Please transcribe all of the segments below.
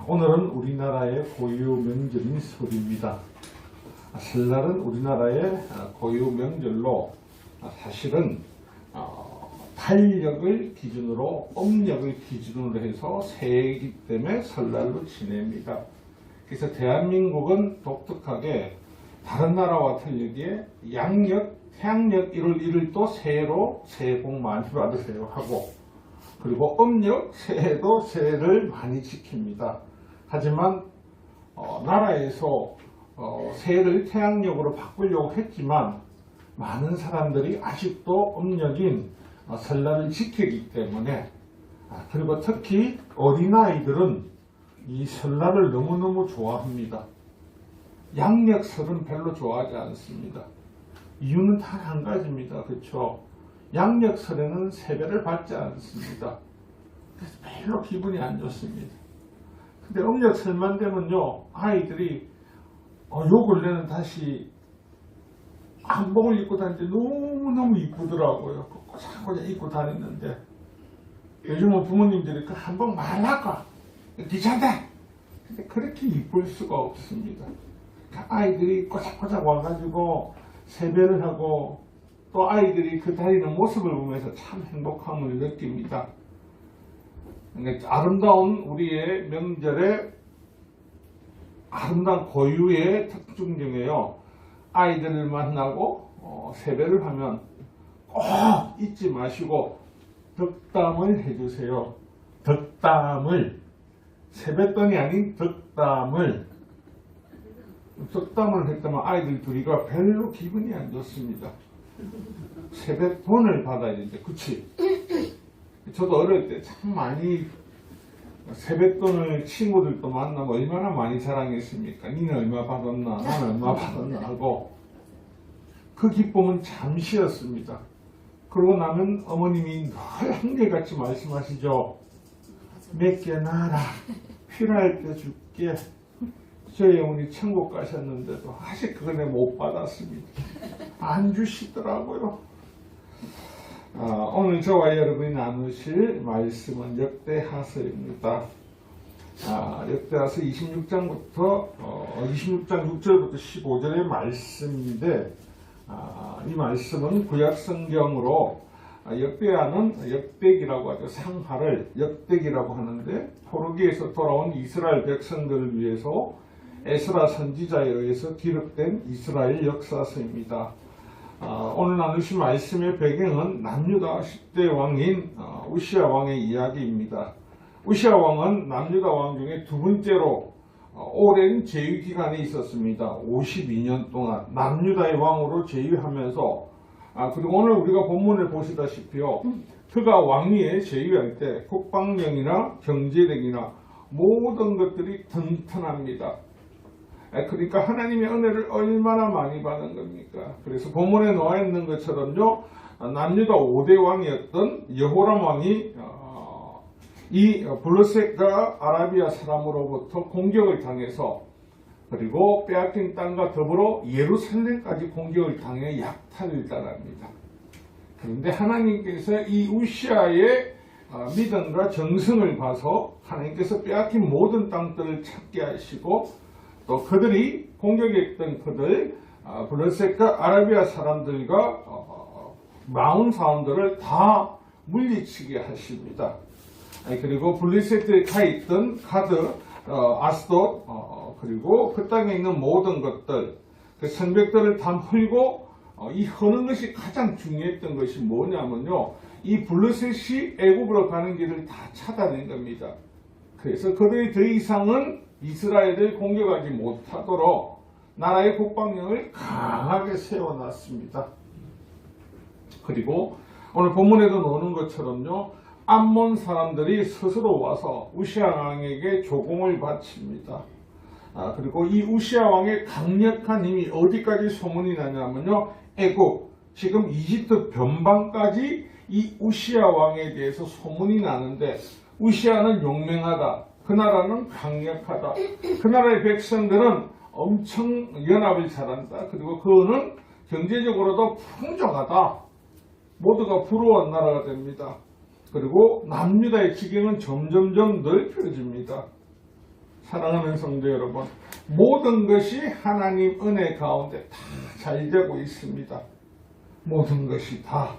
오늘은 우리나라의 고유 명절인 설입니다. 설날은 우리나라의 고유 명절로 사실은 달력을 기준으로 음력을 기준으로 해서 새해이기 때문에 설날로 지냅니다. 그래서 대한민국은 독특하게 다른 나라와 틀리게 양력, 태양력 1월 1일도 새해로 새해 복 많이 받으세요 하고, 그리고 음력 새해도 새해를 많이 지킵니다. 하지만 나라에서 새해를 태양력으로 바꾸려고 했지만 많은 사람들이 아직도 음력인 설날을 지키기 때문에, 그리고 특히 어린아이들은 이 설날을 너무너무 좋아합니다. 양력설은 별로 좋아하지 않습니다. 이유는 단 한 가지입니다. 그렇죠? 양력설에는 세배를 받지 않습니다. 그래서 별로 기분이 안 좋습니다. 근데 음력설만 되면요, 아이들이 요 근래는 다시 한복을 입고 다니는데 너무너무 이쁘더라고요. 꼬장꼬장 입고 다녔는데, 요즘은 부모님들이 그 한복 말라까 귀찮다. 근데 그렇게 이쁠 수가 없습니다. 아이들이 꼬작꼬작 와가지고 세배를 하고 또 아이들이 그 다니는 모습을 보면서 참 행복함을 느낍니다. 그러니까 아름다운 우리의 명절의 아름다운 고유의 특징 중에요, 아이들을 만나고 세배를 하면 꼭 잊지 마시고 덕담을 해주세요. 덕담을, 세뱃돈이 아닌 덕담을 했다면 아이들 둘이가 별로 기분이 안 좋습니다. 세뱃돈을 받아야 되는데, 그치? 저도 어릴 때 참 많이 세뱃돈을 친구들도 만나면 얼마나 많이 자랑했습니까? 니는 얼마 받았나? 나는 얼마 받았나? 하고, 그 기쁨은 잠시였습니다. 그러고 나면 어머님이 늘 한결같이 말씀하시죠. 몇 개 놔라. 필요할 때 줄게. 저희 어머니 천국 가셨는데도 아직 그거 내가 못 받았습니다. 안 주시더라고요. 오늘 저와 여러분이 나누실 말씀은 역대하서입니다. 역대하서 26장부터 26장 6절부터 15절의 말씀인데, 이 말씀은 구약 성경으로 역대하는 역대기라고 하죠. 상하를 역대기라고 하는데, 포르기에서 돌아온 이스라엘 백성들을 위해서 에스라 선지자에 의해서 기록된 이스라엘 역사서입니다. 오늘 나누신 말씀의 배경은 남유다 10대 왕인 우시야 왕의 이야기입니다. 우시야 왕은 남유다 왕 중에 두 번째로 오랜 제위 기간에 있었습니다. 52년 동안 남유다의 왕으로 제위하면서, 그리고 오늘 우리가 본문을 보시다시피요, 그가 왕위에 제위할 때 국방력이나 경제력이나 모든 것들이 튼튼합니다. 그러니까 하나님의 은혜를 얼마나 많이 받은 겁니까? 그래서 본문에 나와 있는 것처럼요, 남유다 5대 왕이었던 여호람 왕이 이 블레셋과 아라비아 사람으로부터 공격을 당해서, 그리고 빼앗긴 땅과 더불어 예루살렘까지 공격을 당해 약탈을 당합니다. 그런데 하나님께서 이 우시아의 믿음과 정성을 봐서 하나님께서 빼앗긴 모든 땅들을 찾게 하시고, 또 그들이 공격했던 그들 블레셋과 아라비아 사람들과 마온 사람들을 다 물리치게 하십니다. 그리고 블레셋에 가 있던 가드, 아스돗, 그리고 그 땅에 있는 모든 것들, 그 성벽들을 다 헐고, 이 허는 것이 가장 중요했던 것이 뭐냐면요, 이 블레셋이 애굽으로 가는 길을 다 차단한 겁니다. 그래서 그들이 더 이상은 이스라엘을 공격하지 못하도록 나라의 국방력을 강하게 세워놨습니다. 그리고 오늘 본문에도 나오는 것처럼요, 암몬 사람들이 스스로 와서 우시아 왕에게 조공을 바칩니다. 그리고 이 우시아 왕의 강력한 힘이 어디까지 소문이 나냐면요, 애굽, 지금 이집트 변방까지 이 우시아 왕에 대해서 소문이 나는데, 우시아는 용맹하다, 그 나라는 강력하다, 그 나라의 백성들은 엄청 연합을 잘한다, 그리고 그는 경제적으로도 풍족하다, 모두가 부러워한 나라가 됩니다. 그리고 남유다의 지경은 점점점 넓혀집니다. 사랑하는 성도 여러분, 모든 것이 하나님 은혜 가운데 다 잘 되고 있습니다. 모든 것이 다.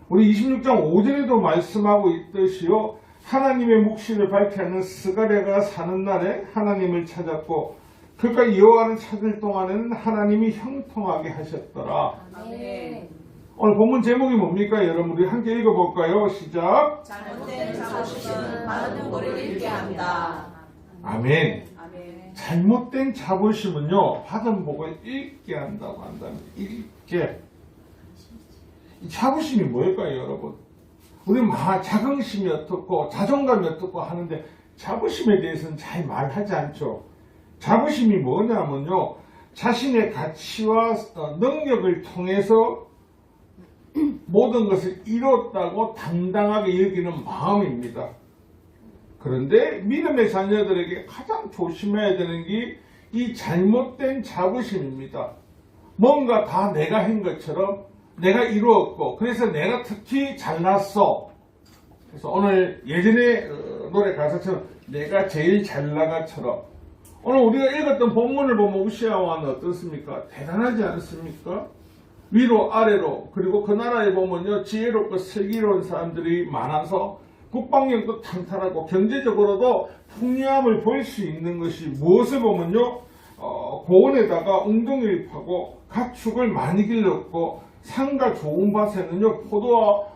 우리 26장 5절에도 말씀하고 있듯이요, 하나님의 묵시를 밝히는 스가랴가 사는 날에 하나님을 찾았고 그가 여호와를 찾을 동안에는 하나님이 형통하게 하셨더라. 아멘. 오늘 본문 제목이 뭡니까? 여러분 우리 함께 읽어볼까요? 시작. 잘못된 자부심은 많은 복을 잃게 한다. 아멘. 아멘. 잘못된 자부심은요, 받은 복을 잃게 한다고 한다면 잃게. 이 자부심이 뭘까요, 여러분? 우리 자긍심이 어떻고 자존감이 어떻고 하는데 자부심에 대해서는 잘 말하지 않죠. 자부심이 뭐냐면요, 자신의 가치와 능력을 통해서 모든 것을 이뤘다고 당당하게 여기는 마음입니다. 그런데 믿음의 자녀들에게 가장 조심해야 되는 게 이 잘못된 자부심입니다. 뭔가 다 내가 한 것처럼 내가 이루었고 그래서 내가 특히 잘났어. 그래서 오늘 예전에 노래 가사처럼 내가 제일 잘나가처럼 오늘 우리가 읽었던 본문을 보면 우시야 왕은 어떻습니까? 대단하지 않습니까? 위로 아래로, 그리고 그 나라에 보면요, 지혜롭고 슬기로운 사람들이 많아서 국방력도 탄탄하고 경제적으로도 풍요함을 볼 수 있는 것이 무엇을 보면요, 고원에다가 웅덩이를 파고 가축을 많이 길렀고 산과 좋은 밭에는요,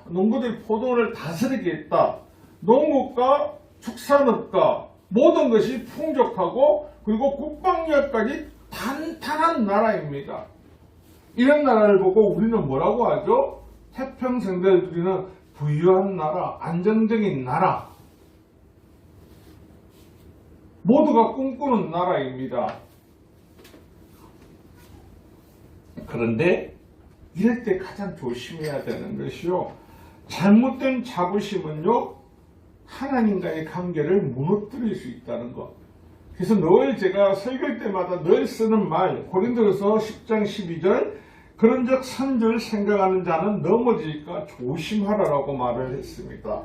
농부들이 포도를 다스리게 했다. 농업과 축산업과 모든 것이 풍족하고 그리고 국방력까지 탄탄한 나라입니다. 이런 나라를 보고 우리는 뭐라고 하죠? 태평성대를 부유한 나라, 안정적인 나라, 모두가 꿈꾸는 나라입니다. 그런데 이럴 때 가장 조심해야 되는 것이요, 잘못된 자부심은요, 하나님과의 관계를 무너뜨릴 수 있다는 것. 그래서 늘 제가 설교할 때마다 늘 쓰는 말, 고린도서 10장 12절, 그런즉 선줄 생각하는 자는 넘어질까 조심하라라고 말을 했습니다.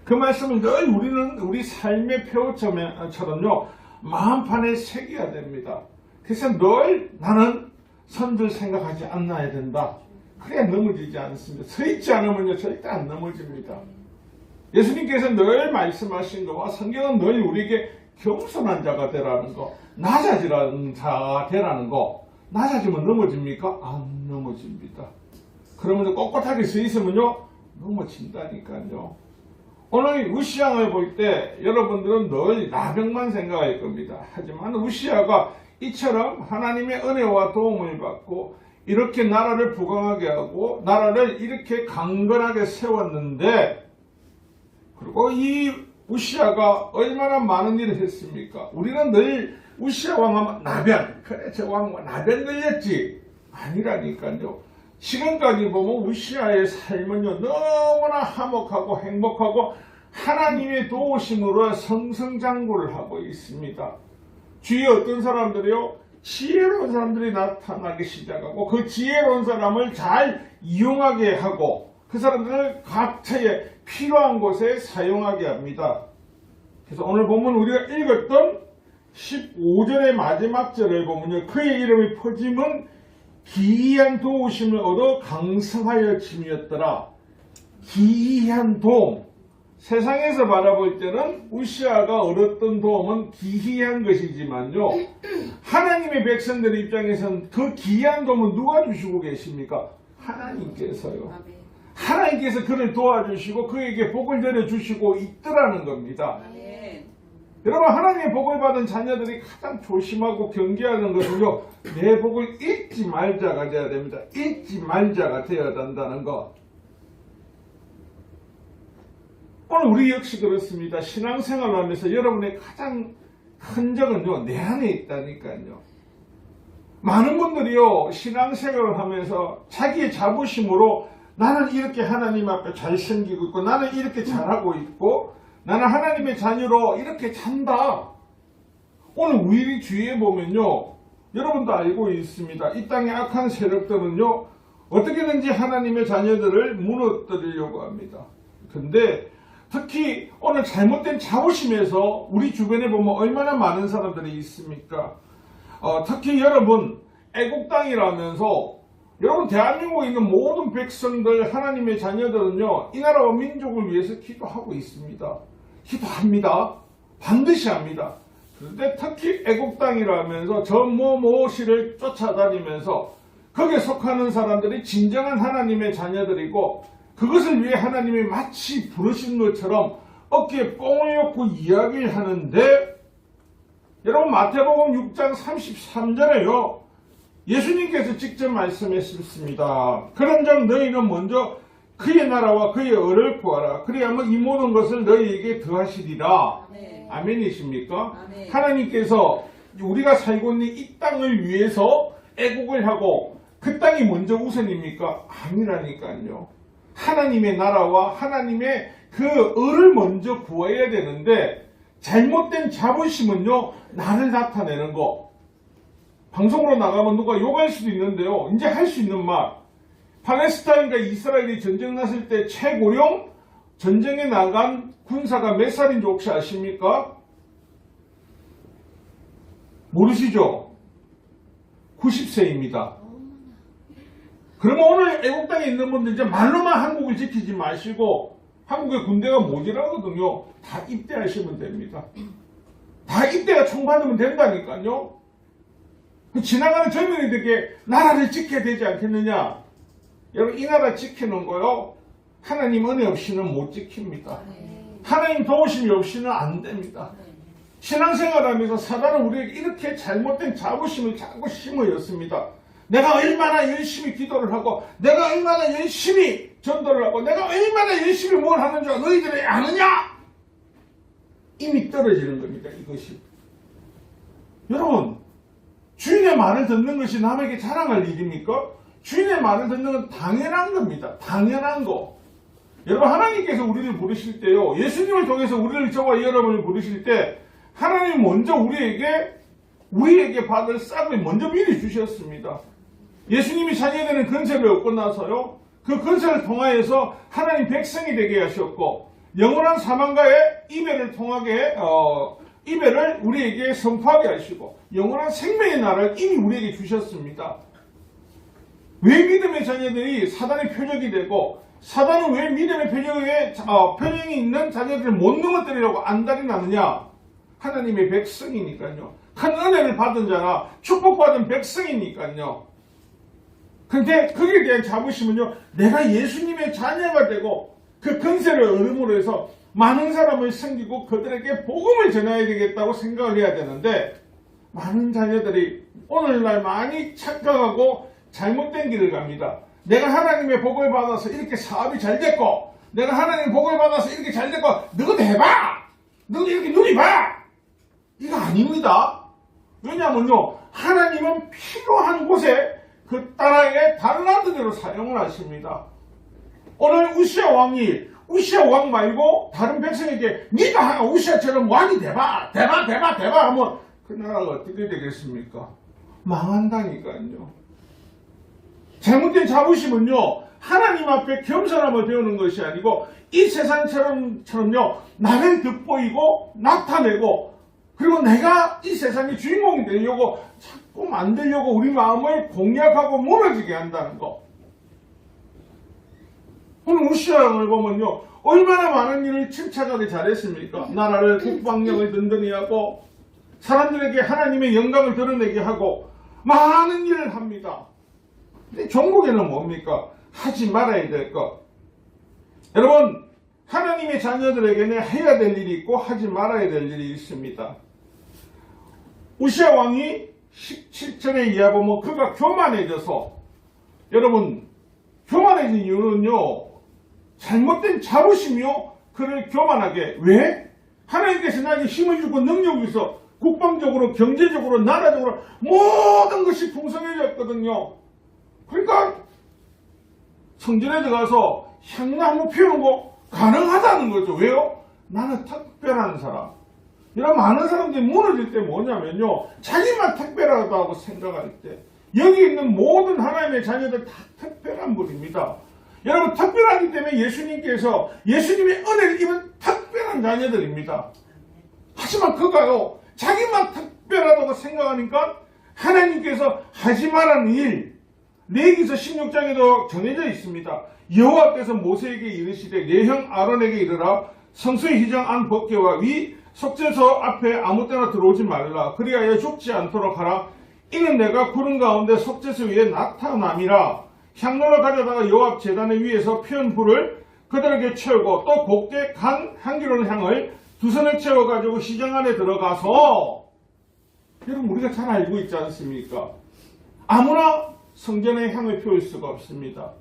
그 말씀을 늘 우리는 우리 삶의 표어처럼요, 마음판에 새겨야 됩니다. 그래서 늘 나는 선줄 생각하지 않아야 된다. 그래야 넘어지지 않습니다. 서 있지 않으면요, 절대 안 넘어집니다. 예수님께서 늘 말씀하신 거와 성경은 늘 우리에게 겸손한 자가 되라는 거, 낮아지라는 자가 되라는 거. 낮아지면 넘어집니까? 안 넘어집니다. 그러면 꼿꼿하게 서 있으면요, 넘어진다니까요. 오늘 우시야를 볼 때 여러분들은 늘 나병만 생각할 겁니다. 하지만 우시야가 이처럼 하나님의 은혜와 도움을 받고 이렇게 나라를 부강하게 하고 나라를 이렇게 강건하게 세웠는데, 그리고 이 우시야가 얼마나 많은 일을 했습니까? 우리는 늘 우시야 왕하면 나병, 그래 저 왕 나병 걸렸지, 아니라니까요. 지금까지 보면 우시야의 삶은요, 너무나 화목하고 행복하고 하나님의 도우심으로 성성장구를 하고 있습니다. 주위에 어떤 사람들이요, 지혜로운 사람들이 나타나기 시작하고 그 지혜로운 사람을 잘 이용하게 하고 그 사람들을 각처에 필요한 곳에 사용하게 합니다. 그래서 오늘 보면 우리가 읽었던 15절의 마지막 절을 보면요, 그의 이름이 퍼짐은 기이한 도우심을 얻어 강성하여 짐이었더라. 기이한 도움. 세상에서 바라볼 때는 우시야가 얻었던 도움은 기이한 것이지만요, 하나님의 백성들 입장에서는 그 기이한 도움은 누가 주시고 계십니까? 하나님께서요. 하나님께서 그를 도와주시고 그에게 복을 내려주시고 있더라는 겁니다. 여러분, 하나님의 복을 받은 자녀들이 가장 조심하고 경계하는 것은요, 내 복을 잊지 말자가 되어야 됩니다. 잊지 말자가 되어야 한다는 것. 오늘 우리 역시 그렇습니다. 신앙생활을 하면서 여러분의 가장 큰 적은요, 내 안에 있다니까요. 많은 분들이요, 신앙생활을 하면서 자기의 자부심으로 나는 이렇게 하나님 앞에 잘생기고 있고 나는 이렇게 잘하고 있고 나는 하나님의 자녀로 이렇게 산다. 오늘 우리 주위에 보면요, 여러분도 알고 있습니다. 이 땅의 악한 세력들은요, 어떻게든지 하나님의 자녀들을 무너뜨리려고 합니다. 근데 특히 오늘 잘못된 자부심에서 우리 주변에 보면 얼마나 많은 사람들이 있습니까? 특히 여러분 애국 땅이라면서 여러분 대한민국에 있는 모든 백성들 하나님의 자녀들은요 이 나라와 민족을 위해서 기도하고 있습니다. 기도합니다. 반드시 합니다. 그런데 특히 애국 땅이라면서 저 뭐뭐시를 쫓아다니면서 거기에 속하는 사람들이 진정한 하나님의 자녀들이고 그것을 위해 하나님이 마치 부르신 것처럼 어깨에 뽕을 엮고 이야기를 하는데 여러분 마태복음 6장 33절에요. 예수님께서 직접 말씀하셨습니다. 그런즉 너희는 먼저 그의 나라와 그의 의를 구하라. 그리하면 이 모든 것을 너희에게 더하시리라. 네. 아멘이십니까? 아멘. 하나님께서 우리가 살고 있는 이 땅을 위해서 애국을 하고 그 땅이 먼저 우선입니까? 아니라니까요. 하나님의 나라와 하나님의 그 의를 먼저 구해야 되는데 잘못된 자부심은요 나를 나타내는 거. 방송으로 나가면 누가 욕할 수도 있는데요. 이제 할 수 있는 말. 팔레스타인과 이스라엘이 전쟁 났을 때 최고령 전쟁에 나간 군사가 몇 살인지 혹시 아십니까? 모르시죠? 90세입니다. 그러면 오늘 애국 땅에 있는 분들 이제 말로만 한국을 지키지 마시고 한국의 군대가 모자라거든요. 다 입대하시면 됩니다. 다 입대가 총받으면 된다니까요. 지나가는 젊은이들에게 나라를 지켜야 되지 않겠느냐. 여러분 이 나라 지키는 거요. 하나님 은혜 없이는 못 지킵니다. 하나님 도우심이 없이는 안 됩니다. 신앙생활하면서 사단은 우리에게 이렇게 잘못된 자부심을 자꾸 심어였습니다. 내가 얼마나 열심히 기도를 하고 내가 얼마나 열심히 전도를 하고 내가 얼마나 열심히 뭘 하는 줄 너희들이 아느냐? 이미 떨어지는 겁니다. 이것이. 여러분 주인의 말을 듣는 것이 남에게 자랑할 일입니까? 주인의 말을 듣는 건 당연한 겁니다. 당연한 거. 여러분 하나님께서 우리를 부르실 때요. 예수님을 통해서 우리를 저와 여러분을 부르실 때 하나님 먼저 우리에게 받을 싹을 먼저 미리 주셨습니다. 예수님이 자기에게는 근세를 얻고 나서요. 그 근세를 통하여서 하나님 백성이 되게 하셨고 영원한 사망과의 이별을 우리에게 선포하게 하시고 영원한 생명의 나라를 이미 우리에게 주셨습니다. 왜 믿음의 자녀들이 사단의 표적이 되고 사단은 왜 믿음의 표적이 있는 자녀들을 못 넘어뜨리려고 안달이 나느냐? 하나님의 백성이니까요. 큰 은혜를 받은 자나 축복받은 백성이니까요. 근데 거기에 대한 자부심은요. 내가 예수님의 자녀가 되고 그 근세를 얻음으로 해서 많은 사람을 섬기고 그들에게 복음을 전해야 되겠다고 생각을 해야 되는데 많은 자녀들이 오늘날 많이 착각하고 잘못된 길을 갑니다. 내가 하나님의 복을 받아서 이렇게 사업이 잘 됐고 내가 하나님의 복을 받아서 이렇게 잘 됐고 너도 해봐! 너도 이렇게 눈이 봐! 이거 아닙니다. 왜냐하면요. 하나님은 필요한 곳에 그 나라의 달란트대로 사용을 하십니다. 오늘 우시아 왕 말고 다른 백성에게 네가 우시아처럼 왕이 돼봐 하면 그 나라가 어떻게 되겠습니까? 망한다니까요. 잘못된 자부심은요. 하나님 앞에 겸손함을 배우는 것이 아니고 이 세상처럼요. 나를 돋보이고 나타내고 그리고 내가 이 세상의 주인공이 되려고 자꾸 만들려고 우리 마음을 공략하고 무너지게 한다는 거. 오늘 우시아 왕을 보면요. 얼마나 많은 일을 침착하게 잘했습니까? 나라를 국방력을 든든히 하고 사람들에게 하나님의 영광을 드러내게 하고 많은 일을 합니다. 근데 종국에는 뭡니까? 하지 말아야 될 것. 여러분 하나님의 자녀들에게는 해야 될 일이 있고 하지 말아야 될 일이 있습니다. 우시아 왕이 17절에 이해보면 그가 교만해져서 여러분 교만해진 이유는요. 잘못된 자부심이요. 그를 교만하게. 왜? 하나님께서 나에게 힘을 주고 능력이 있어 국방적으로 경제적으로 나라적으로 모든 것이 풍성해졌거든요. 그러니까 성전에 들어가서 향나무 피우는 거 가능하다는 거죠. 왜요? 나는 특별한 사람. 이런 많은 사람들이 무너질 때 뭐냐면요. 자기만 특별하다고 생각할 때 여기 있는 모든 하나님의 자녀들 다 특별한 분입니다. 여러분 특별하기 때문에 예수님께서 예수님의 은혜를 입은 특별한 자녀들입니다. 하지만 그가요 자기만 특별하다고 생각하니까 하나님께서 하지 말라는 일 레위기서 16장에도 정해져 있습니다. 여호와께서 모세에게 이르시되 내 형 아론에게 이르라 성소의 휘장 안 벗겨와 위 속죄소 앞에 아무 때나 들어오지 말라 그리하여 죽지 않도록 하라. 이는 내가 구름 가운데 속죄소 위에 나타남이라. 향로를 가져다가 여호와 제단의 위에서 피운 불을 그들에게 채우고 또 곱게 간 향기로운 향을 두 손을 채워가지고 시장 안에 들어가서 여러분 우리가 잘 알고 있지 않습니까? 아무나 성전에 향을 피울 수가 없습니다.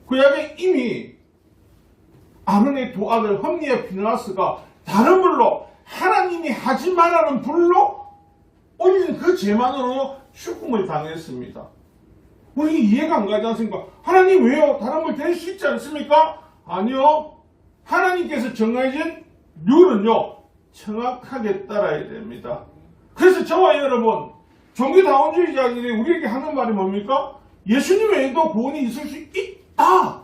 구약에 이미 아론의 두 아들 홈니와 비느하스가 다른 불로 하나님이 하지 말라는 불로 올린 그 죄만으로 죽음을 당했습니다. 우리 이해가 안 가지 않습니까? 하나님 왜요? 다른 불 될 수 있지 않습니까? 아니요. 하나님께서 정해진 룰은요 정확하게 따라야 됩니다. 그래서 저와 여러분 종교다원주의자들이 우리에게 하는 말이 뭡니까? 예수님 외에도 구원이 있을 수 있다.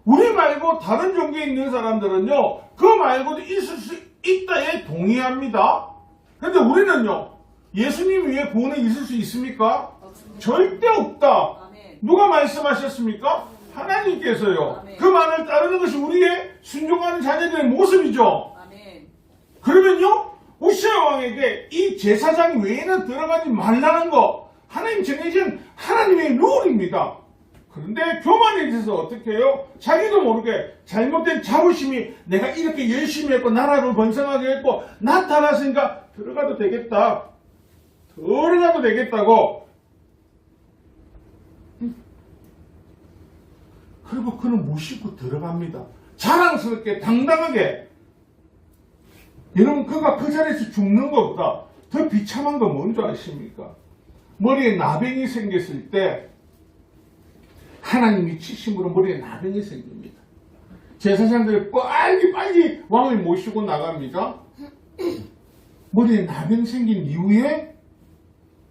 우리 말고 다른 종교에 있는 사람들은요 그 말고도 있을 수 있다에 동의합니다. 그런데 우리는요 예수님 외에 구원이 있을 수 있습니까? 절대 없다. 누가 말씀하셨습니까? 하나님께서요. 그 말을 따르는 것이 우리의 순종하는 자녀들의 모습이죠. 그러면요 우시아 왕에게 이 제사장 외에는 들어가지 말라는 거 하나님 정해진 하나님의 룰입니다. 그런데 교만에 대해서 어떻게 해요? 자기도 모르게 잘못된 자부심이 내가 이렇게 열심히 했고 나라를 번성하게 했고 나타났으니까 들어가도 되겠다. 들어가도 되겠다고. 그리고 그는 무심코 들어갑니다. 자랑스럽게 당당하게. 여러분 그가 그 자리에서 죽는 것보다 더 비참한 건 뭔지 아십니까? 머리에 나병이 생겼을 때 하나님이 치심으로 머리에 나병이 생깁니다. 제사장들이 빨리 왕을 모시고 나갑니다. 머리에 나병 생긴 이후에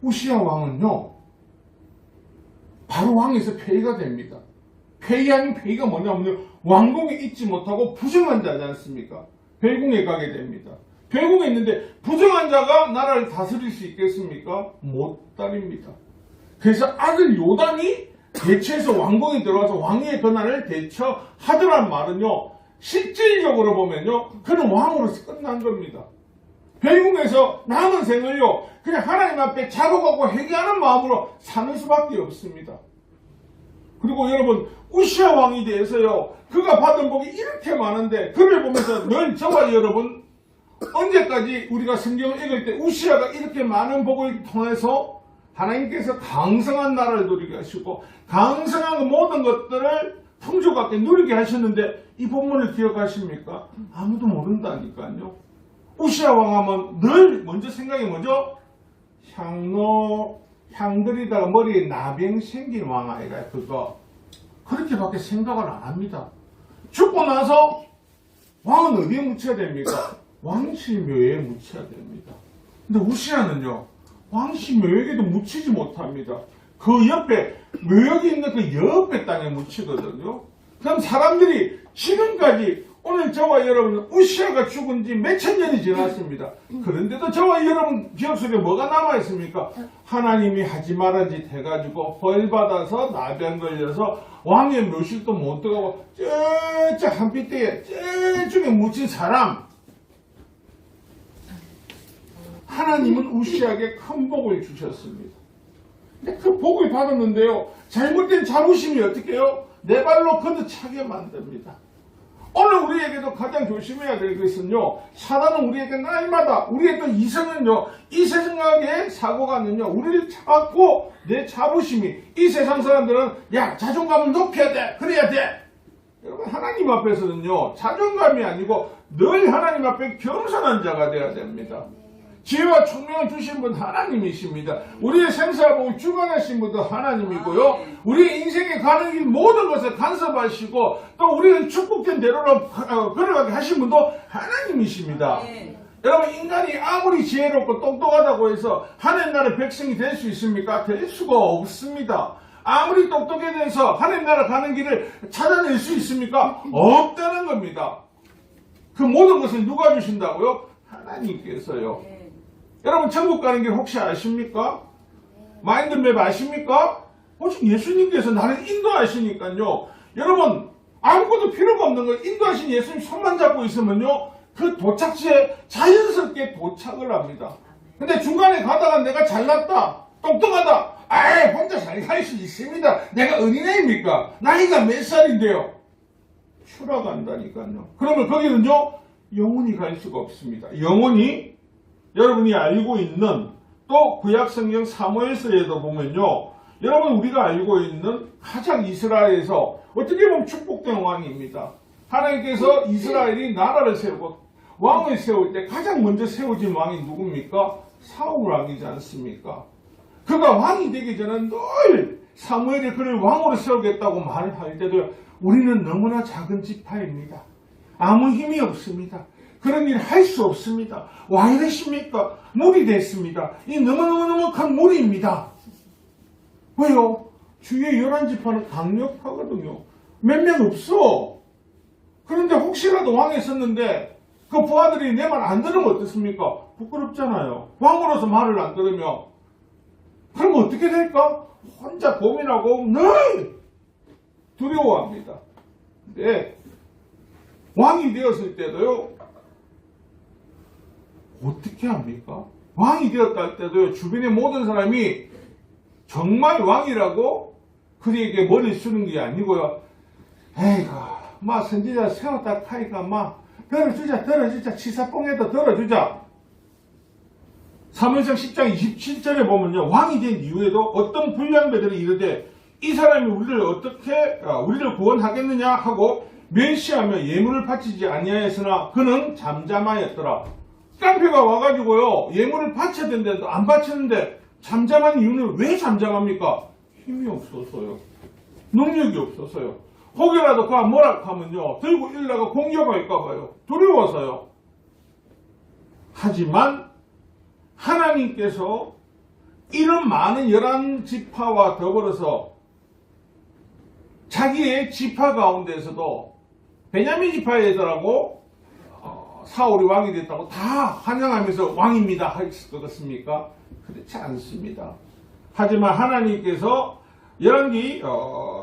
우시아 왕은요 바로 왕에서 폐위가 됩니다. 폐위 아닌 폐위가 뭐냐면요 왕궁에 있지 못하고 부정한 자지 않습니까? 별궁에 가게 됩니다. 별궁에 있는데 부정한 자가 나라를 다스릴 수 있겠습니까? 못 다립니다. 그래서 아들 요단이 대처해서 왕궁에 들어가서 왕위의 권한을 대처하더란 말은요 실질적으로 보면요 그는 왕으로서 끝난 겁니다. 별궁에서 남은 생을요 그냥 하나님 앞에 작업하고 회개하는 마음으로 사는 수밖에 없습니다. 그리고 여러분 우시아 왕에 대해서요 그가 받은 복이 이렇게 많은데 그를 보면서 늘 저와 여러분 언제까지 우리가 성경을 읽을 때 우시아가 이렇게 많은 복을 통해서 하나님께서 강성한 나라를 누리게 하시고 강성한 모든 것들을 풍족하게 누리게 하셨는데 이 본문을 기억하십니까? 아무도 모른다니까요. 우시아 왕 하면 늘 먼저 생각이 뭐죠? 향들이다가 머리에 나병 생긴 왕 아이가 그거 그렇게밖에 생각을 안 합니다. 죽고 나서 왕은 어디에 묻혀야 됩니까? 왕실묘에 묻혀야 됩니다. 근데 우시아는요 왕실묘에게도 묻히지 못합니다. 그 옆에 묘역이 있는 그 옆에 땅에 묻히거든요. 그럼 사람들이 지금까지 오늘 저와 여러분 우시아가 죽은 지 몇천 년이 지났습니다. 그런데도 저와 여러분 기억 속에 뭐가 남아있습니까? 하나님이 하지 말한 짓 해가지고 벌받아서 나병 걸려서 왕의 묘실도 못 들어가고 저쪽 한빛대에 저쪽에 묻힌 사람. 하나님은 우시아에게 큰 복을 주셨습니다. 근데 그 복을 받았는데요 잘못된 자부심이 어떻게 해요? 내 발로 걷어차게 만듭니다. 오늘 우리에게도 가장 조심해야 될 것은요 사단은 우리에게 날마다 우리의 또 이성은요 이 세상의 사고가는요 우리를 잡고 내 자부심이 이 세상 사람들은 야 자존감을 높여야 돼 그래야 돼. 여러분 하나님 앞에서는요 자존감이 아니고 늘 하나님 앞에 겸손한 자가 되어야 됩니다. 지혜와 총명을 주신 분 하나님이십니다. 우리의 생사복을 주관하신 분도 하나님이고요. 우리의 인생에 가는 길 모든 것을 간섭하시고 또 우리는 축복된 대로로 걸어가게 하신 분도 하나님이십니다. 여러분 인간이 아무리 지혜롭고 똑똑하다고 해서 하나님 나라의 백성이 될 수 있습니까? 될 수가 없습니다. 아무리 똑똑해져서 하나님 나라 가는 길을 찾아낼 수 있습니까? 없다는 겁니다. 그 모든 것을 누가 주신다고요? 하나님께서요. 여러분 천국 가는 길 혹시 아십니까? 마인드맵 아십니까? 오직 예수님께서 나를 인도하시니까요. 여러분 아무것도 필요가 없는 걸 인도하신 예수님 손만 잡고 있으면요. 그 도착지에 자연스럽게 도착을 합니다. 근데 중간에 가다가 내가 잘났다, 똑똑하다, 혼자 잘 갈 수 있습니다. 내가 어린애입니까? 나이가 몇 살인데요? 추락한다니까요. 그러면 거기는요, 영원히 갈 수가 없습니다. 영원히 여러분이 알고 있는 또 구약성경 사무엘서에도 보면요, 여러분 우리가 알고 있는 가장 이스라엘에서 어떻게 보면 축복된 왕입니다. 하나님께서 이스라엘이 나라를 세우고 왕을 세울 때 가장 먼저 세워진 왕이 누굽니까? 사울 왕이지 않습니까? 그가 왕이 되기 전에 늘 사무엘이 그를 왕으로 세우겠다고 말을 할 때도 우리는 너무나 작은 지파입니다. 아무 힘이 없습니다. 그런 일 할 수 없습니다. 와 이러십니까? 물이 됐습니다. 이 너무너무 큰 물입니다. 왜요? 주위의 11지파는 강력하거든요. 몇 명 없어. 그런데 혹시라도 왕에 섰는데 그 부하들이 내 말 안 들으면 어떻습니까? 부끄럽잖아요. 왕으로서 말을 안 들으면. 그럼 어떻게 될까? 혼자 고민하고 늘 두려워합니다. 근데 왕이 되었을 때도요. 어떻게 합니까? 왕이 되었다 할 때도요. 주변의 모든 사람이 정말 왕이라고 그에게 머리를 쓰는 게 아니고요. 에이구, 선지자 세웠다 카이가 들어주자. 치사뽕에도 들어주자. 사무엘상 10장 27절에 보면요. 왕이 된 이후에도 어떤 불량배들이 이르되 이 사람이 우리를 구원하겠느냐 하고 멸시하며 예물을 바치지 아니하였으나 그는 잠잠하였더라. 깡패가 와가지고요. 예물을 바쳐야 되는데도 안 바치는데 잠잠한 이유는 왜 잠잠합니까? 힘이 없어서요. 능력이 없어서요. 혹여라도 그가 뭐라 하면요. 들고 일다가 공격할까봐요. 두려워서요. 하지만 하나님께서 이런 많은 11지파와 더불어서 자기의 지파 가운데에서도 베냐민 지파애들하고 사울이 왕이 됐다고 다 환영하면서 왕입니다 하실 것 같습니까? 그렇지 않습니다. 하지만 하나님께서 열왕기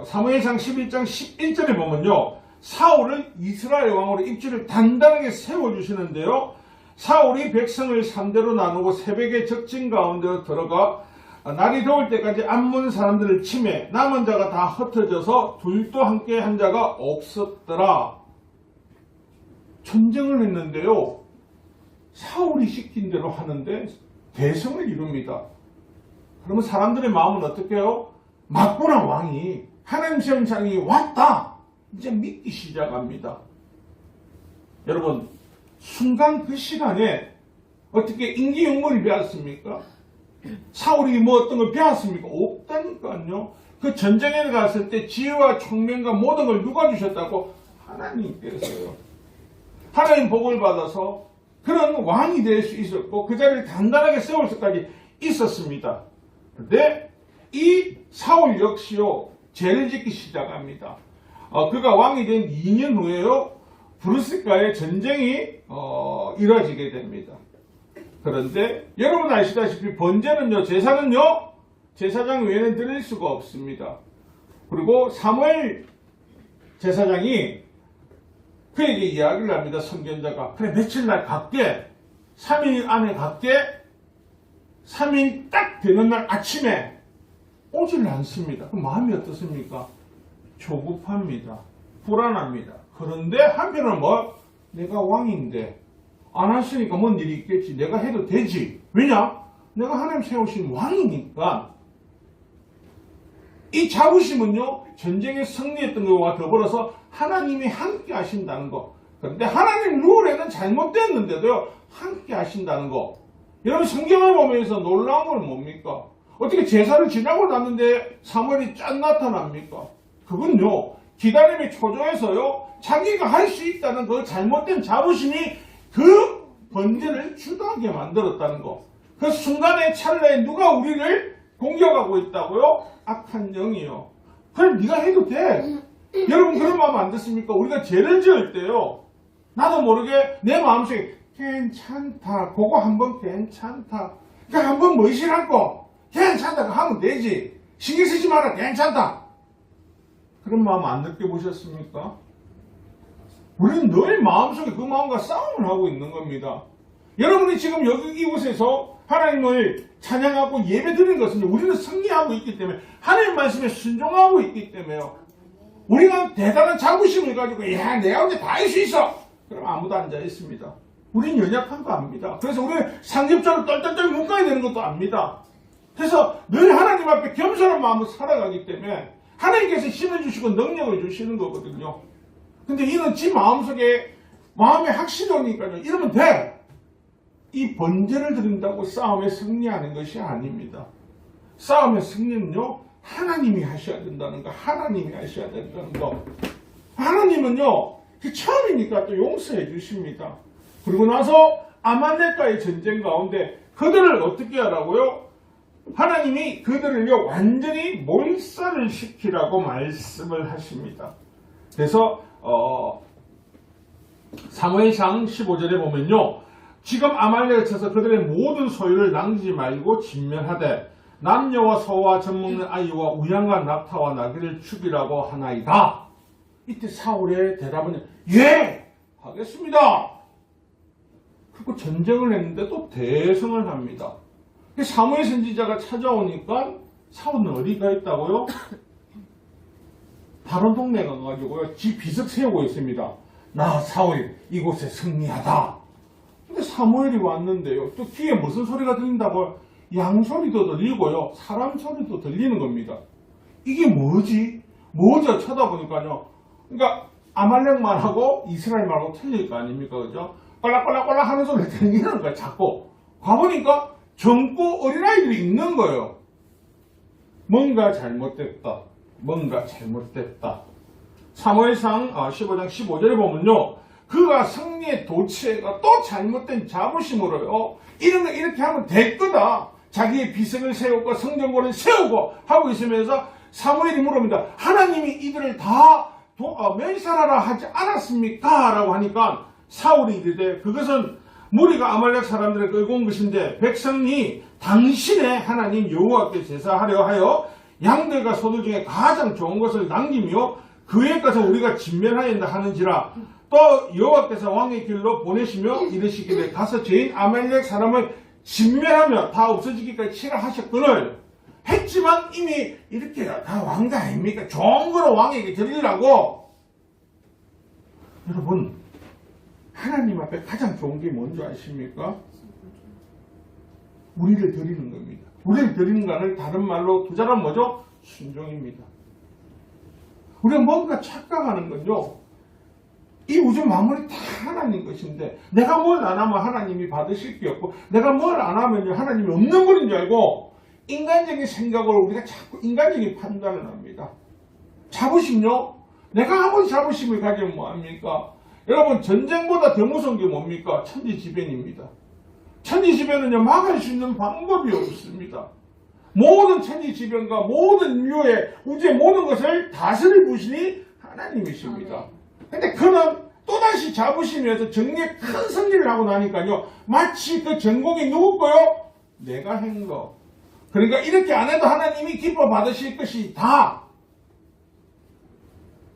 사무엘상 11장 11절에 보면요. 사울을 이스라엘 왕으로 입지를 단단하게 세워주시는데요. 사울이 백성을 3대로 나누고 새벽에 적진 가운데로 들어가 날이 더울 때까지 암몬 사람들을 치매 남은 자가 다 흩어져서 둘도 함께 한 자가 없었더라. 전쟁을 했는데요. 사울이 시킨 대로 하는데 대성을 이룹니다. 그러면 사람들의 마음은 어떻게 해요? 맞구나 왕이. 하나님 세운장이 왔다. 이제 믿기 시작합니다. 여러분 순간 그 시간에 어떻게 인기영물이 배웠습니까? 사울이 어떤 걸 배웠습니까? 없다니까요. 그 전쟁에 갔을 때 지혜와 총명과 모든 걸 누가 주셨다고? 하나님께서요. 하나님 복을 받아서 그런 왕이 될 수 있었고 그 자리를 단단하게 세울 수까지 있었습니다. 그런데 이 사울 역시요. 죄를 짓기 시작합니다. 그가 왕이 된 2년 후에요. 브루스가의 전쟁이 이루어지게 됩니다. 그런데 여러분 아시다시피 번제는요. 제사는요. 제사장 외에는 드릴 수가 없습니다. 그리고 사무엘 제사장이 그에게 이야기를 합니다. 선견자가. 그래 며칠날 갈게. 3일 안에 갈게. 3일 딱 되는 날 아침에 오질 않습니다. 그 마음이 어떻습니까? 조급합니다. 불안합니다. 그런데 한편은 내가 왕인데 안 했으니까 뭔 일이 있겠지. 내가 해도 되지. 왜냐? 내가 하나님 세우신 왕이니까. 이 자부심은요. 전쟁에 승리했던 것과 더불어서 하나님이 함께 하신다는 거. 그런데 하나님 룰에는 잘못됐는데도요. 함께 하신다는 거. 여러분 성경을 보면서 놀라운 건 뭡니까? 어떻게 제사를 지나고 났는데 사무엘이 짠 나타납니까? 그건요. 기다림이 초조해서요. 자기가 할 수 있다는 그 잘못된 자부심이 그 번제를 주도하게 만들었다는 거. 그 순간의 찰나에 누가 우리를 공격하고 있다고요? 악한 영이요. 그럼 네가 해도 돼. 여러분 그런 마음 안 드십니까? 우리가 죄를 지을 때요. 나도 모르게 내 마음속에 괜찮다. 그거 한번 괜찮다. 그러니까 한번 뭐시라고 괜찮다고 하면 되지. 신경 쓰지 마라. 괜찮다. 그런 마음 안 느껴보셨습니까? 우리는 늘 마음속에 그 마음과 싸움을 하고 있는 겁니다. 여러분이 지금 여기 이곳에서 하나님을 찬양하고 예배 드리는 것은 우리는 승리하고 있기 때문에 하나님 말씀에 순종하고 있기 때문에요. 우리가 대단한 자부심을 가지고 야 내가 언제 다 할 수 있어. 그럼 아무도 앉아 있습니다. 우린 연약한 거 압니다. 그래서 우리는 상급자로 떨떨떨 묶어야 되는 것도 압니다. 그래서 늘 하나님 앞에 겸손한 마음으로 살아가기 때문에 하나님께서 힘을 주시고 능력을 주시는 거거든요. 근데 이는 지 마음속에 마음에 확신이 오니까요. 이러면 돼. 이 번제를 드린다고 싸움에 승리하는 것이 아닙니다. 싸움의 승리는요. 하나님이 하셔야 된다는 거. 하나님이 하셔야 된다는 거. 하나님은요. 처음이니까 또 용서해 주십니다. 그리고 나서 아말렉과의 전쟁 가운데 그들을 어떻게 하라고요? 하나님이 그들을요 완전히 몰살을 시키라고 말씀을 하십니다. 그래서 사무엘상 15절에 보면요. 지금 아말렉을 쳐서 그들의 모든 소유를 남기지 말고 진멸하되 남녀와 소와 젖먹는 아이와 우양과 낙타와 나귀를 죽이라고 하나이다. 이때 사울의 대답은 예! 하겠습니다. 그리고 전쟁을 했는데 또 대성을 합니다. 사무엘 선지자가 찾아오니까 사울은 어디가 있다고요? 다른 동네 가가지고요. 지 비석 세우고 있습니다. 나 사울 이곳에 승리하다. 근데 사무엘이 왔는데요. 또 귀에 무슨 소리가 들린다고요? 양 소리도 들리고요. 사람 소리도 들리는 겁니다. 이게 뭐지? 뭐죠? 쳐다보니까요. 그러니까 아말렉만하고 이스라엘만하고 틀릴 거 아닙니까? 그죠? 꼴락꼴락꼴락 하는 소리 들리는 거야. 자꾸. 가보니까 젊고 어린아이들이 있는 거예요. 뭔가 잘못됐다. 뭔가 잘못됐다. 사무엘상 15장 15절에 보면요. 그가 승리의 도취해가 또 잘못된 자부심으로요. 이런 거 이렇게 하면 될 거다. 자기의 비석을 세우고 성전권을 세우고 하고 있으면서 사무엘이 물어봅니다. 하나님이 이들을 다 멸살하라 하지 않았습니까? 라고 하니까 사울이 이르되 그것은 무리가 아말렉 사람들을 끌고 온 것인데 백성이 당신의 하나님 여호와께 제사하려 하여 양들과 소들 중에 가장 좋은 것을 남기며 그의 것을 우리가 진멸하였다 하는지라. 또 여호와께서 왕의 길로 보내시며 이르시기를 가서 죄인 아말렉 사람을 진멸하며 다 없어지기까지 치라 하셨거늘 했지만 이미 이렇게 다 왕가 아닙니까? 좋은 거로 왕에게 드리려고. 여러분 하나님 앞에 가장 좋은 게 뭔지 아십니까? 우리를 드리는 겁니다. 우리를 드리는 거를 다른 말로 두자란 뭐죠? 순종입니다. 우리가 뭔가 착각하는 건요. 이 우주 만물이 다 하나님 것인데 내가 뭘 안 하면 하나님이 받으실 게 없고 내가 뭘 안 하면 하나님이 없는 분인 줄 알고 인간적인 생각으로 우리가 자꾸 인간적인 판단을 합니다. 자부심요? 내가 아무리 자부심을 가지면 뭐합니까? 여러분 전쟁보다 더 무서운 게 뭡니까? 천지지변입니다. 천지지변은요 막을 수 있는 방법이 없습니다. 모든 천지지변과 모든 인류의 우주의 모든 것을 다스릴 분이 하나님이십니다. 근데 그는 또다시 자부심에서 정리에 큰 승리를 하고 나니까요 마치 그 전공이 누구 거요? 내가 한 거. 그러니까 이렇게 안 해도 하나님이 기뻐 받으실 것이 다.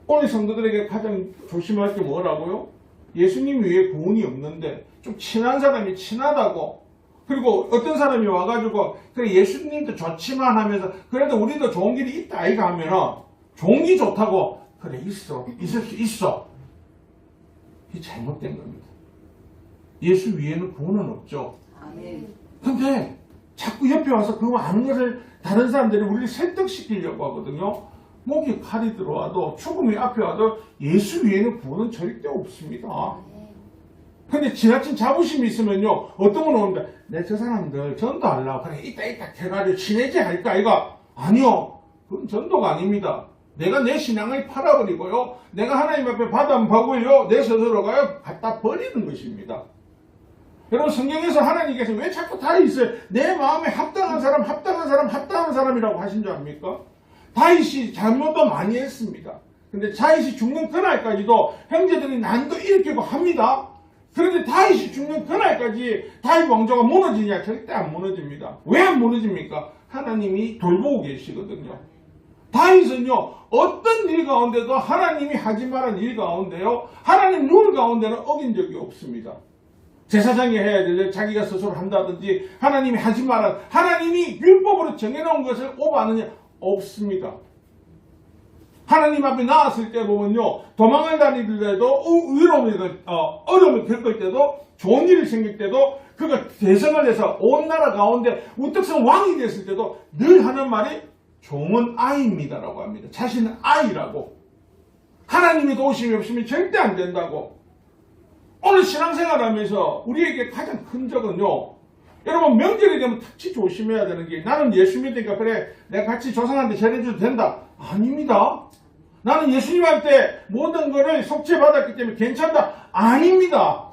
오늘 성도들에게 가장 조심할 게 뭐라고요? 예수님 위에 구원이 없는데 좀 친한 사람이 친하다고 그리고 어떤 사람이 와가지고 그래 예수님도 좋지만 하면서 그래도 우리도 좋은 길이 있다 아이가 하면은 좋은 게 좋다고 그래 있을 수 있어. 이게 잘못된 겁니다. 예수 위에는 구원은 없죠. 근데 자꾸 옆에 와서 그 아는 것을 다른 사람들이 우리를 설득시키려고 하거든요. 목에 칼이 들어와도 죽음이 앞에 와도 예수 위에는 구원은 절대 없습니다. 근데 지나친 자부심이 있으면요 어떤 건 오는데 내 저 사람들 전도하려고 그래 이따 해가지고 친해지 할까 이거 아니요 그건 전도가 아닙니다. 내가 내 신앙을 팔아버리고요 내가 하나님 앞에 받아보고요 내 스스로가요 갖다 버리는 것입니다. 여러분 성경에서 하나님께서 왜 자꾸 다윗을 내 마음에 합당한 사람이라고 하신 줄 압니까? 다윗이 잘못도 많이 했습니다. 근데 다윗이 죽는 그날까지도 형제들이 난도 일으키고 합니다. 그런데 다윗이 죽는 그날까지 다윗 왕조가 무너지냐? 절대 안 무너집니다. 왜 안 무너집니까? 하나님이 돌보고 계시거든요. 다윗은요, 어떤 일 가운데도 하나님이 하지 말한 일 가운데요, 하나님 룰 가운데는 어긴 적이 없습니다. 제사장이 해야 될 일 자기가 스스로 한다든지, 하나님이 하지 말한, 하나님이 율법으로 정해놓은 것을 오버하느냐? 없습니다. 하나님 앞에 나왔을 때 보면요, 도망을 다닐 때도, 어려움을 겪을 때도, 좋은 일이 생길 때도, 그가 대성을 해서 온 나라 가운데 우뚝성 왕이 됐을 때도 늘 하는 말이 종은 아이입니다라고 합니다. 자신은 아이라고. 하나님의 도우심이 없으면 절대 안 된다고. 오늘 신앙생활 하면서 우리에게 가장 큰 적은요, 여러분 명절이 되면 특히 조심해야 되는 게, 나는 예수 믿으니까 그래 내가 같이 조상한테 잘해줘도 된다. 아닙니다. 나는 예수님한테 모든 것을 속죄받았기 때문에 괜찮다. 아닙니다.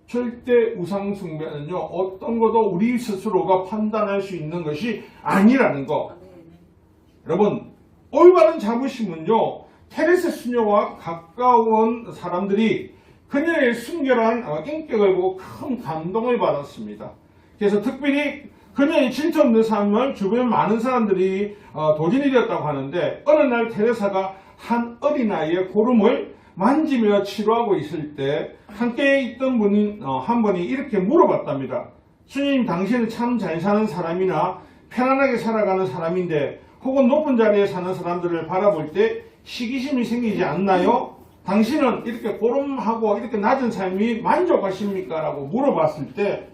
절대 우상 숭배는요, 어떤 것도 우리 스스로가 판단할 수 있는 것이 아니라는 거. 여러분, 올바른 자부심은요, 테레세 수녀와 가까운 사람들이 그녀의 순결한 인격을 보고 큰 감동을 받았습니다. 그래서 특별히 그녀의 질투 없는 삶을 주변 많은 사람들이 도전이 되었다고 하는데, 어느 날 테레사가 한 어린아이의 고름을 만지며 치료하고 있을 때 함께 있던 한 분이 이렇게 물어봤답니다. 주님, 당신은 참 잘 사는 사람이나 편안하게 살아가는 사람인데 혹은 높은 자리에 사는 사람들을 바라볼 때 시기심이 생기지 않나요? 당신은 이렇게 고름하고 이렇게 낮은 삶이 만족하십니까? 라고 물어봤을 때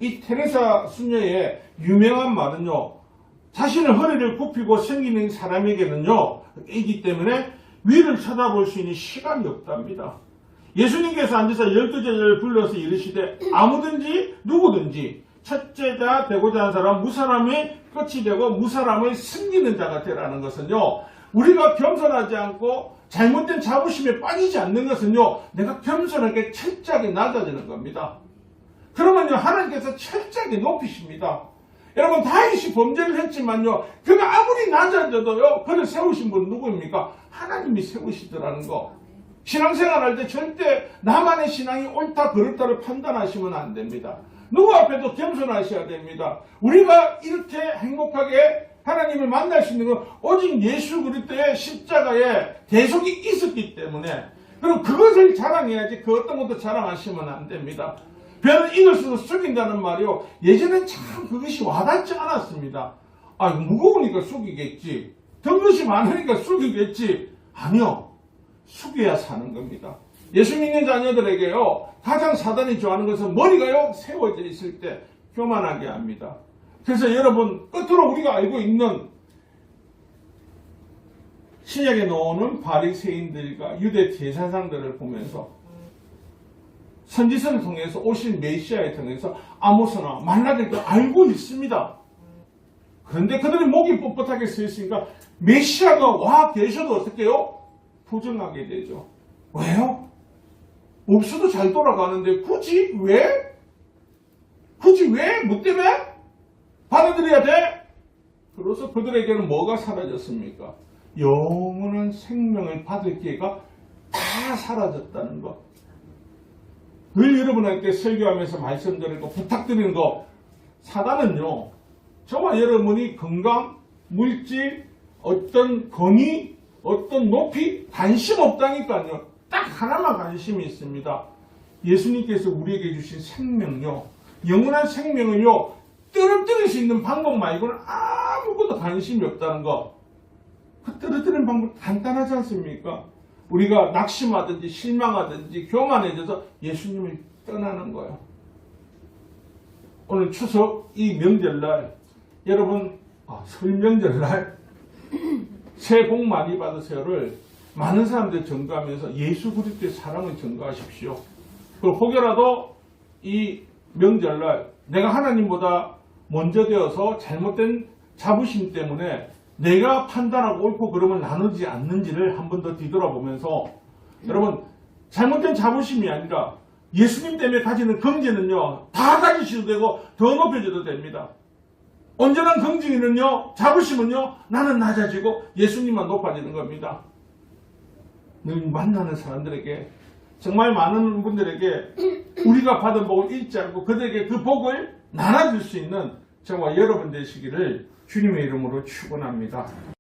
이 테레사 수녀의 유명한 말은요, 자신의 허리를 굽히고 생기는 사람에게는요, 이기 때문에 위를 쳐다볼 수 있는 시간이 없답니다. 예수님께서 앉아서 12제자를 불러서 이르시되 아무든지 누구든지 첫째자 되고자 하는 사람 무사람의 끝이 되고 무사람의 승리는 자가 되라는 것은요, 우리가 겸손하지 않고 잘못된 자부심에 빠지지 않는 것은요, 내가 겸손하게 철저하게 낮아지는 겁니다. 그러면요, 하나님께서 철저하게 높이십니다. 여러분, 다윗이 범죄를 했지만요, 그가 아무리 낮아져도요, 그를 세우신 분 누구입니까? 하나님이 세우시더라는 거. 신앙생활 할 때 절대 나만의 신앙이 옳다 그렇다를 판단하시면 안 됩니다. 누구 앞에도 겸손하셔야 됩니다. 우리가 이렇게 행복하게 하나님을 만날 수 있는 건 오직 예수 그리스도의 십자가에 대속이 있었기 때문에, 그럼 그것을 자랑해야지 그 어떤 것도 자랑하시면 안 됩니다. 배는 이것으로 숙인다는 말이요, 예전엔 참 그것이 와닿지 않았습니다. 아, 무거우니까 숙이겠지, 든 것이 많으니까 숙이겠지. 아니요, 숙여야 사는 겁니다. 예수 믿는 자녀들에게요, 가장 사단이 좋아하는 것은 머리가요 세워져 있을 때 교만하게 합니다. 그래서 여러분, 끝으로 우리가 알고 있는 신약에 나오는 바리새인들과 유대 제사장들을 보면서 선지서를 통해서 오신 메시아에 통해서 아모스나 말라기를 알고 있습니다. 그런데 그들의 목이 뻣뻣하게 서 있으니까 메시아가 와 계셔도 어떻게 해요? 부정하게 되죠. 왜요? 없어도 잘 돌아가는데 굳이 왜? 뭐 때문에? 받아들여야 돼? 그래서 그들에게는 뭐가 사라졌습니까? 영원한 생명을 받을 기회가 다 사라졌다는 것. 늘 여러분한테 설교하면서 말씀드리고 부탁드리는 거, 사단은요, 저와 여러분이 건강, 물질, 어떤 권위, 어떤 높이 관심 없다니까요. 딱 하나만 관심이 있습니다. 예수님께서 우리에게 주신 생명요, 영원한 생명을요, 떨어뜨릴 수 있는 방법 말고는 아무것도 관심이 없다는 거. 그 떨어뜨리는 방법 간단하지 않습니까? 우리가 낙심하든지 실망하든지 교만해져서 예수님을 떠나는 거예요. 오늘 추석 이 명절날, 여러분 설 명절날 새해 복 많이 받으세요를 많은 사람들 전가하면서 예수 그리스도의 사랑을 전가하십시오. 그리고 혹여라도 이 명절날 내가 하나님보다 먼저 되어서 잘못된 자부심 때문에 내가 판단하고 옳고 그름을 나누지 않는지를 한 번 더 뒤돌아보면서, 여러분, 잘못된 자부심이 아니라 예수님 때문에 가지는 긍지는요, 다 가지셔도 되고 더 높여줘도 됩니다. 온전한 긍지는요, 자부심은요, 나는 낮아지고 예수님만 높아지는 겁니다. 늘 만나는 사람들에게, 정말 많은 분들에게 우리가 받은 복을 잊지 않고 그들에게 그 복을 나눠줄 수 있는 저와 여러분 되시기를 주님의 이름으로 축원합니다.